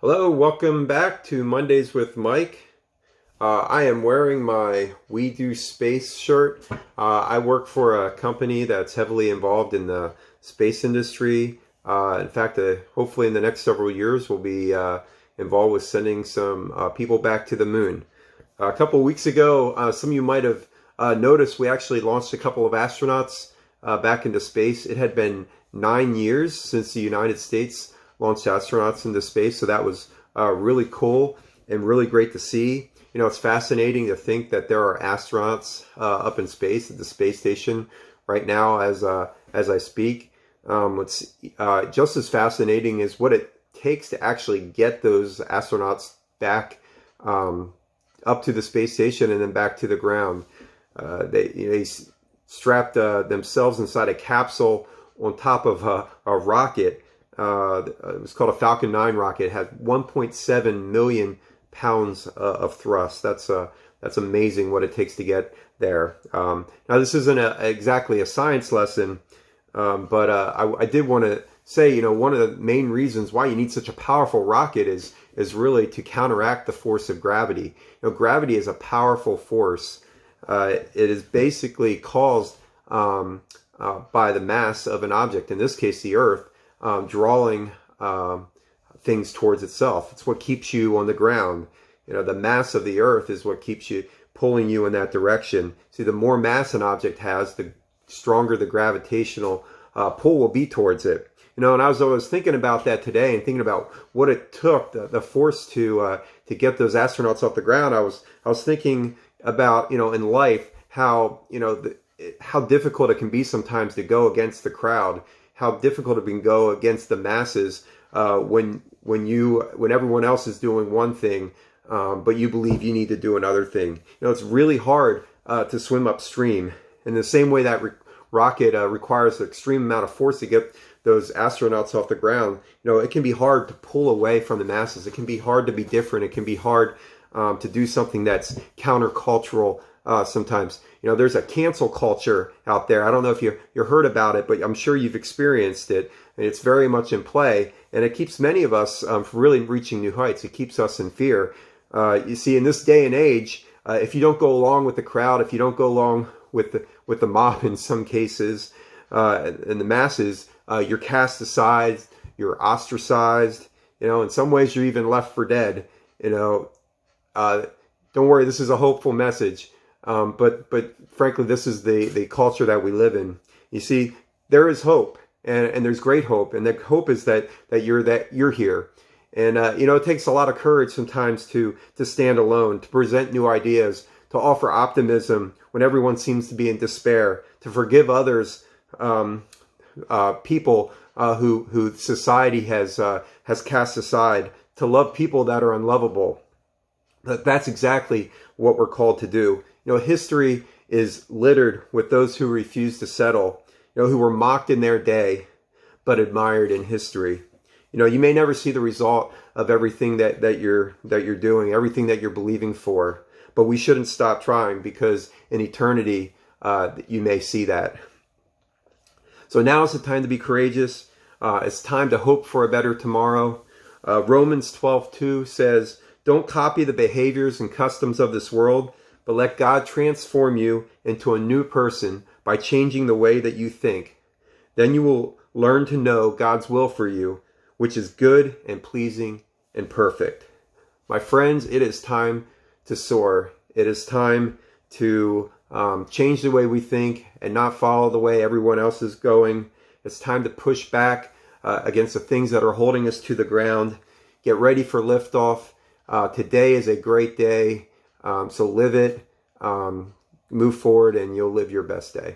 Hello, welcome back to Mondays with Mike. I am wearing my We Do Space shirt. I work for a company that's heavily involved in the space industry. In fact, hopefully in the next several years, we'll be involved with sending some people back to the moon. A couple of weeks ago, some of you might have noticed we actually launched a couple of astronauts back into space. It had been 9 years since the United States launched astronauts into space, so that was really cool and really great to see. You know, it's fascinating to think that there are astronauts up in space at the space station right now as I speak. What's just as fascinating is what it takes to actually get those astronauts back up to the space station and then back to the ground. They strapped themselves inside a capsule on top of a rocket. It was called a Falcon 9 rocket. It had 1.7 million pounds of thrust. That's amazing what it takes to get there. Now, this isn't exactly a science lesson, but I did want to say, you know, one of the main reasons why you need such a powerful rocket is really to counteract the force of gravity. You know, gravity is a powerful force. It is basically caused by the mass of an object, in this case the Earth, drawing things towards itself. It's what keeps you on the ground. You know, the mass of the Earth is what keeps you, pulling you in that direction. See, the more mass an object has, the stronger the gravitational pull will be towards it. You know, and I was thinking about that today and thinking about what it took, the force to get those astronauts off the ground. I was thinking about, you know, in life, how, you know, how difficult it can be sometimes to go against the crowd, how difficult it can go against the masses when everyone else is doing one thing, but you believe you need to do another thing. You know, it's really hard to swim upstream. In the same way that rocket requires an extreme amount of force to get those astronauts off the ground, you know, it can be hard to pull away from the masses. It can be hard to be different. It can be hard to do something that's countercultural sometimes. You know, there's a cancel culture out there. I don't know if you heard about it, but I'm sure you've experienced it. And it's very much in play. And it keeps many of us from really reaching new heights. It keeps us in fear. You see, in this day and age, if you don't go along with the crowd, if you don't go along with the mob in some cases, and the masses, you're cast aside, you're ostracized. You know, in some ways, you're even left for dead. You know, don't worry, this is a hopeful message. But frankly, this is the culture that we live in. You see, there is hope, and there's great hope, and the hope is that you're here. And you know, it takes a lot of courage sometimes to stand alone, to present new ideas, to offer optimism when everyone seems to be in despair, to forgive others, people who society has cast aside, to love people that are unlovable. That's exactly what we're called to do. You know, history is littered with those who refuse to settle, you know, who were mocked in their day, but admired in history. You know, you may never see the result of everything that you're doing, everything that you're believing for, but we shouldn't stop trying, because in eternity, you may see that. So now is the time to be courageous. It's time to hope for a better tomorrow. Romans 12:2 says, "Don't copy the behaviors and customs of this world, but let God transform you into a new person by changing the way that you think. Then you will learn to know God's will for you, which is good and pleasing and perfect." My friends, it is time to soar. It is time to change the way we think and not follow the way everyone else is going. It's time to push back against the things that are holding us to the ground. Get ready for liftoff. Today is a great day. So live it, move forward, and you'll live your best day.